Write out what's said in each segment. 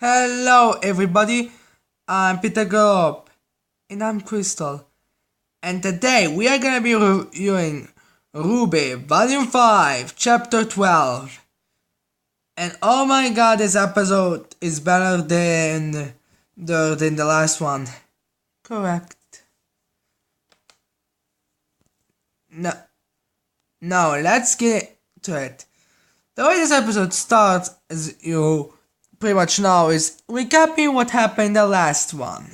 Hello everybody, I'm Peter Qrow and I'm Crystal, and today we are gonna be reviewing Rwby Volume 5 Chapter 12. And oh my god, this episode is better than the last one. Correct. No, let's get to it. The way this episode starts, as you pretty much know, is recapping what happened in the last one.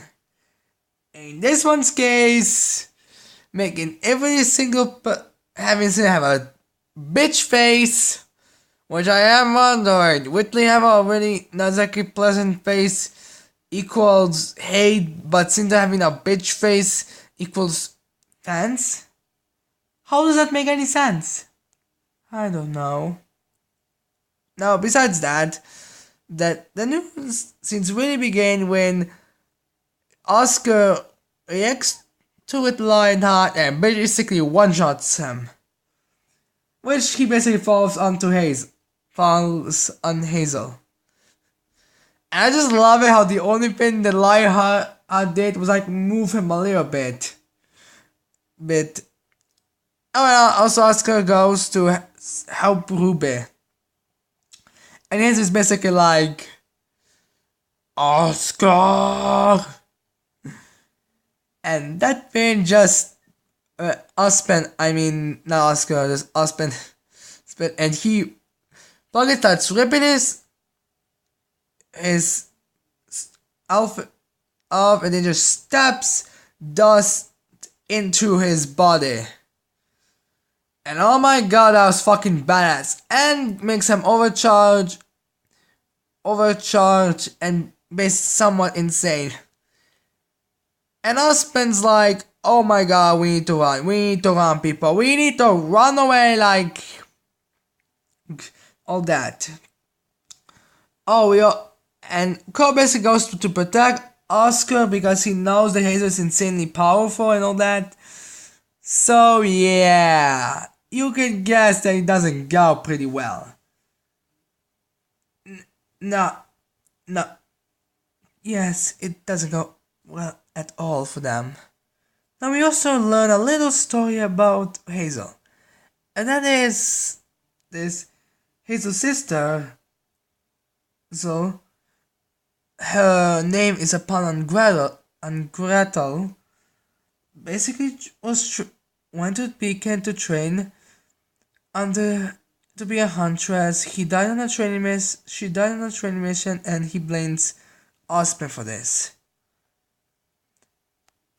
In this one's case, making every single having to have a bitch face, which I am wondering, Whitley have a really not exactly pleasant face equals hate, but Cinder having a bitch face equals fans? How does that make any sense? I don't know. Now, besides that the news since really began when Oscer reacts to it Lionheart and basically one-shots him. Which he basically falls on Hazel. And I just love it how the only thing that Lionheart did was like move him a little bit. Also Oscer goes to help Rwby. And his is basically like, Oscar! And that thing just, Ozpin, I mean, not Oscar, just Ozpin, and he fucking starts ripping his outfit off and then just steps dust into his body. And oh my god, that was fucking badass. And makes him overcharge and based somewhat insane. And Ozpin's like, oh my god, we need to run, people. We need to run away, like, all that. And Qrow basically goes to protect Oscar because he knows that Hazel is insanely powerful and all that. So yeah, you can guess that it doesn't go pretty well. No. Yes, it doesn't go well at all for them. Now we also learn a little story about Hazel. And that is this Hazel's sister. So her name is a pun on Gretel. Basically wanted Pecan to train to be a huntress. She died on a training mission and he blames Ozpin for this.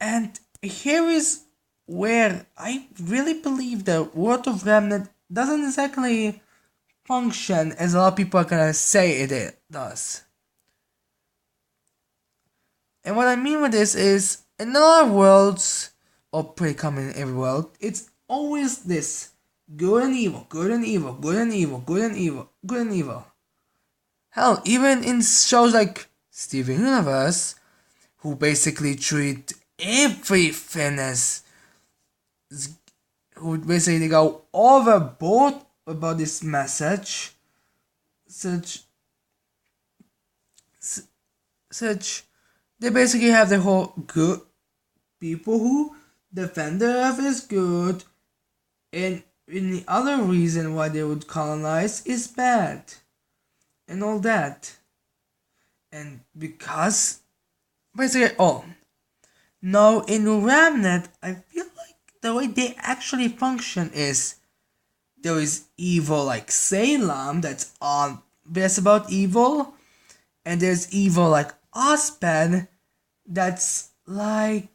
And here is where I really believe the World of Remnant doesn't exactly function as a lot of people are gonna say it does. And what I mean with this is, in a lot of worlds, or pretty common in every world, it's always this good and evil, good and evil, good and evil, good and evil, good and evil. Hell, even in shows like Steven Universe, who basically treat everything as, who basically go overboard about this message, such they basically have the whole good people who defend the earth is good, and the other reason why they would colonize is bad, and all that. And because basically, now in Remnant, I feel like the way they actually function is there is evil like Salem that's obvious about evil, and there's evil like Ozpin that's like,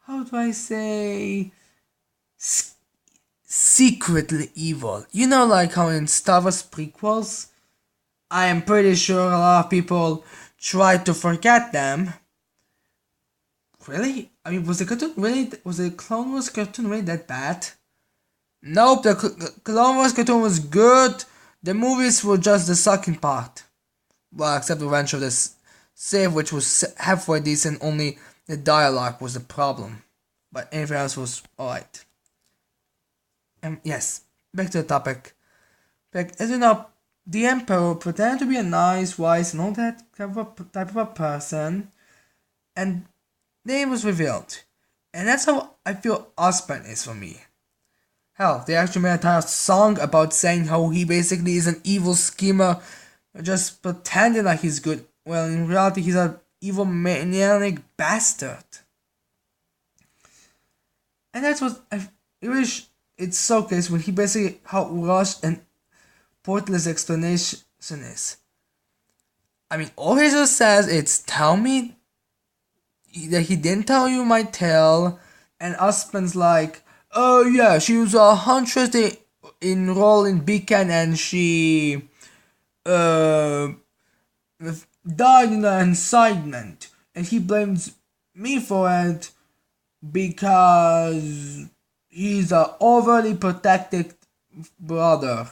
how do I say, secretly evil. You know, like how in Star Wars prequels, I am pretty sure a lot of people try to forget them. Really? I mean, was the Clone Wars cartoon really that bad? Nope, the Clone Wars cartoon was good. The movies were just the sucking part. Well, except Revenge of the Sith, which was halfway decent, only the dialogue was the problem. But anything else was alright. And yes, back to the topic. As you know, the Emperor pretended to be a nice, wise, and all that type of a person, and then it was revealed. And that's how I feel Ozpin is for me. Hell, they actually made an entire song about saying how he basically is an evil schemer, just pretending like he's good. Well, in reality, he's an evil maniac bastard. And that's what I wish it's showcased when he basically how rushed and pointless explanation is. I mean, all he just says is tell me that he didn't tell you my tale, and Ozpin's like, oh yeah, she was a huntress they enrolled in Beacon and she uh died in the incitement, and he blames me for it because he's a overly protected brother.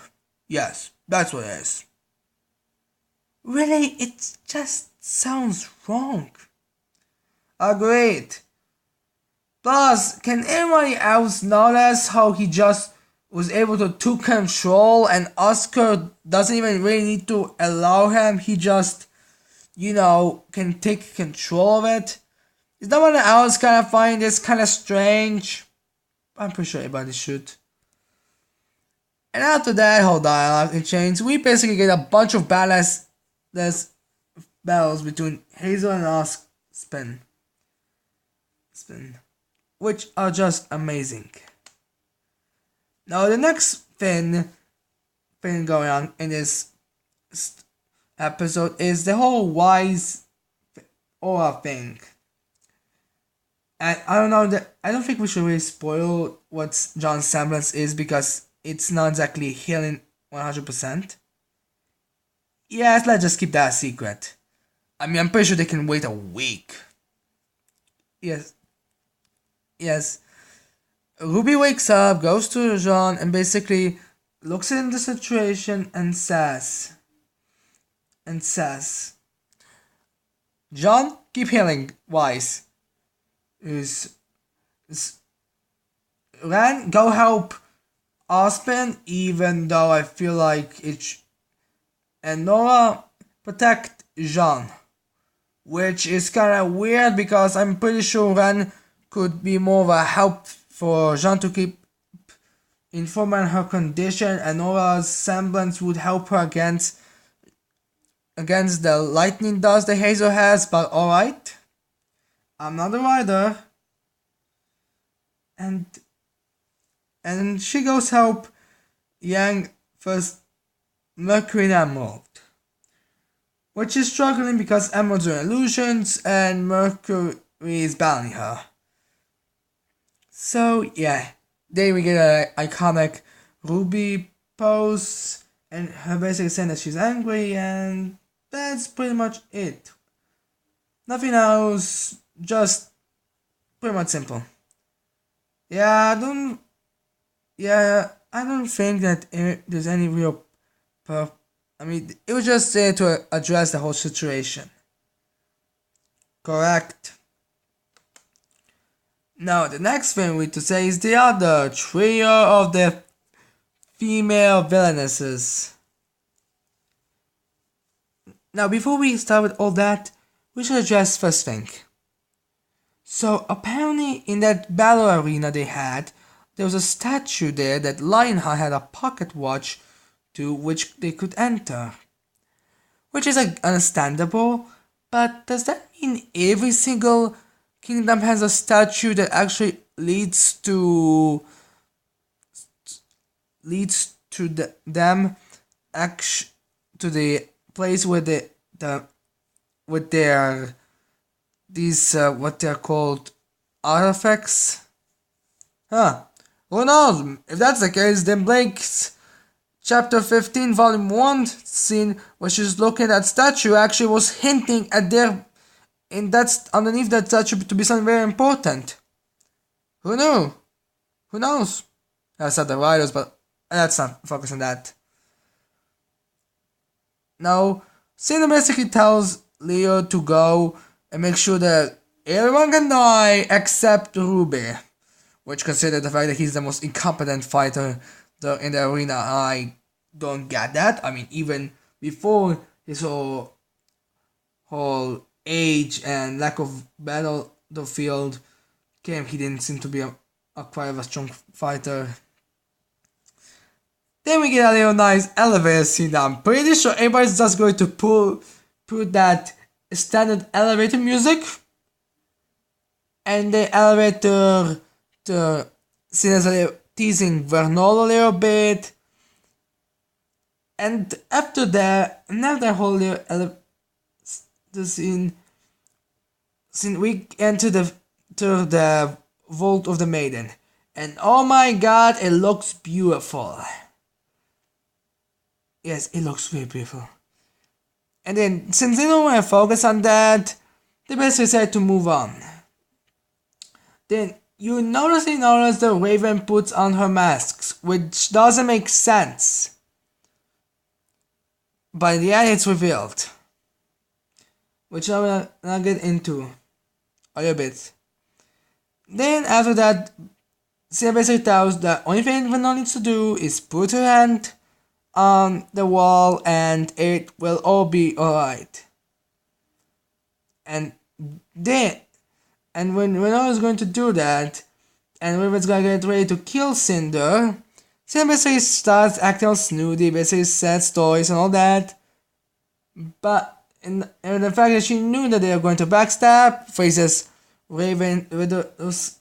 Yes, that's what it is. Really, it just sounds wrong. Agreed. Plus, can anybody else notice how he just was able to take control and Oscar doesn't even really need to allow him? He just, can take control of it. Is no one else kind of find this kind of strange? I'm pretty sure everybody should. And after that whole dialogue exchange, we basically get a bunch of badass battles between Hazel and Ozpin, which are just amazing. Now the next thing going on in this episode is the whole wise aura thing. And I don't think we should really spoil what John's semblance is because it's not exactly healing 100%. Yes, let's just keep that a secret. I mean, I'm pretty sure they can wait a week. Yes. Rwby wakes up, goes to John, and basically looks in the situation and says, John, keep healing, wise. Ren, go help Ozpin, even though I feel like and Nora, protect Jean. Which is kinda weird because I'm pretty sure Ren could be more of a help for Jean to keep informed on her condition, and Nora's semblance would help her against the lightning dust that Hazel has, but alright. I'm not a writer. And she goes help Yang first Mercury and Emerald, which is struggling because Emeralds are illusions and Mercury is battling her. So yeah, then we get an iconic Rwby pose and her basically saying that she's angry, and that's pretty much it. Nothing else, just pretty much simple. I don't think that there's any real I mean, it was just there to address the whole situation. Correct. Now, the next thing we to say is the other trio of the female villainesses. Now, before we start with all that, we should address first thing. So, apparently in that battle arena they had, there was a statue there that Lionheart had a pocket watch to which they could enter. Which is understandable, but does that mean every single kingdom has a statue that actually leads to them to the place where with their these what they're called artifacts? Who knows? If that's the case, then Blake's Chapter 15, Volume 1 scene where she's looking at statue actually was hinting at and that's underneath that statue to be something very important. Who knew? Who knows? That's not the writers, but let's not focus on that. Now, Cinder basically tells Leo to go and make sure that everyone can die except Rwby, which considered the fact that he's the most incompetent fighter in the arena. I don't get that. I mean, even before his whole age and lack of battlefield came, he didn't seem to be a quite of a strong fighter. Then we get a little nice elevator scene. I'm pretty sure everybody's just going to put that standard elevator music, and the elevator scenes teasing Vernol a little bit, and after that, another whole little the scene we enter the vault of the maiden, and oh my god, it looks beautiful. Yes, it looks very beautiful. And then, since they don't want to focus on that, they basically decide to move on. Then, you notice the Raven puts on her masks, which doesn't make sense. But yeah, it's revealed. Which I will not get into a little bit. Then, after that, Cinder basically tells the only thing Vanilla needs to do is put her hand on the wall and it will all be alright. And then, and when I was going to do that, and Raven's gonna get ready to kill Cinder, Cinder basically starts acting all snooty, basically says stories and all that. But in the fact that she knew that they were going to backstab, faces Raven with those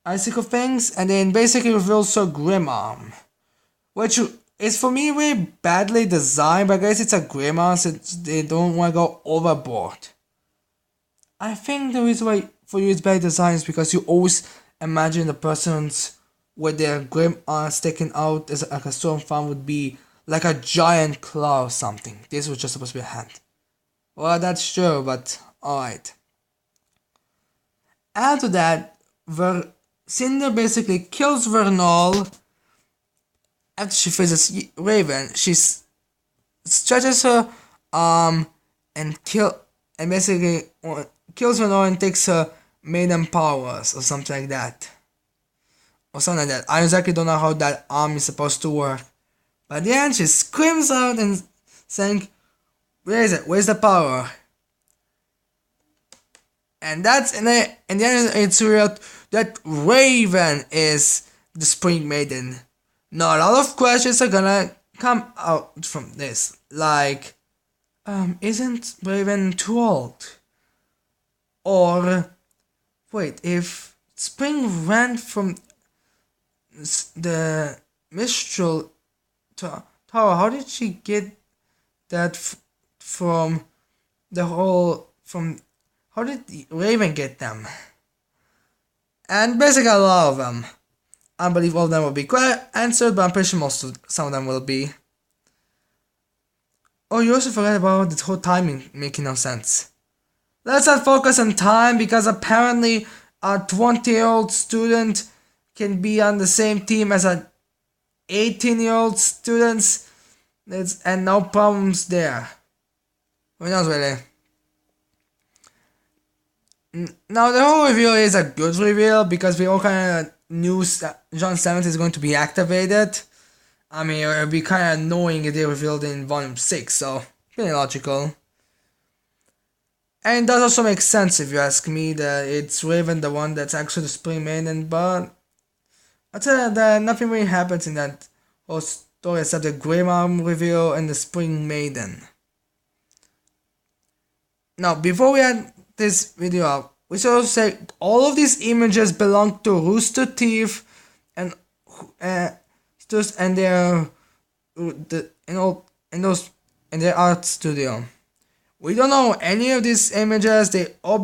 icicle things, and then basically reveals her Grim Arm, which is for me really badly designed, but I guess it's a Grim Arm since they don't want to go overboard. I think the reason why for you it's bad design is because you always imagine the person's with their Grim Arm sticking out as like a storm farm would be like a giant claw or something. This was just supposed to be a hand. Well, that's true, but alright. After that, Cinder basically kills Vernol. After she faces Raven, she stretches her arm and basically kills Vernol and takes her maiden powers or something like that. Or something like that. I exactly don't know how that arm is supposed to work. But at the end, she screams out and saying, "Where is it? Where's the power?" And that's in the end, it's revealed that Raven is the Spring Maiden. Now, a lot of questions are gonna come out from this. Like, isn't Raven too old? Or, wait, if Spring ran from the Mistral Tower, how did she get that from the whole, how did Raven get them? And basically a lot of them. I believe all of them will be quite answered, but I'm pretty sure some of them will be. Oh, you also forgot about the whole timing making no sense. Let's not focus on time, because apparently a 20-year-old student can be on the same team as an 18-year-old student, and no problems there. Who knows really? Now the whole reveal is a good reveal because we all kind of knew John 7th is going to be activated. I mean, it would be kind of annoying if they revealed it in Volume 6, so pretty logical. And it does also make sense if you ask me that it's Raven the one that's actually the Spring Maiden, but I'll tell you that nothing really happens in that whole story except the Grim Arm reveal and the Spring Maiden. Now, before we end this video up, we should also say all of these images belong to Rooster Teeth and their art studio. We don't know any of these images. They all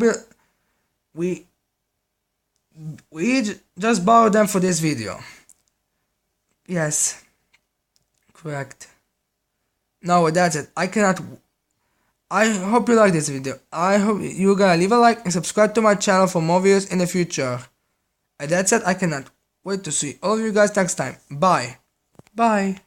we just borrowed them for this video. Yes, correct. No, that's it. I hope you like this video. I hope you're gonna leave a like and subscribe to my channel for more videos in the future. And that's it. I cannot wait to see all of you guys next time. Bye. Bye.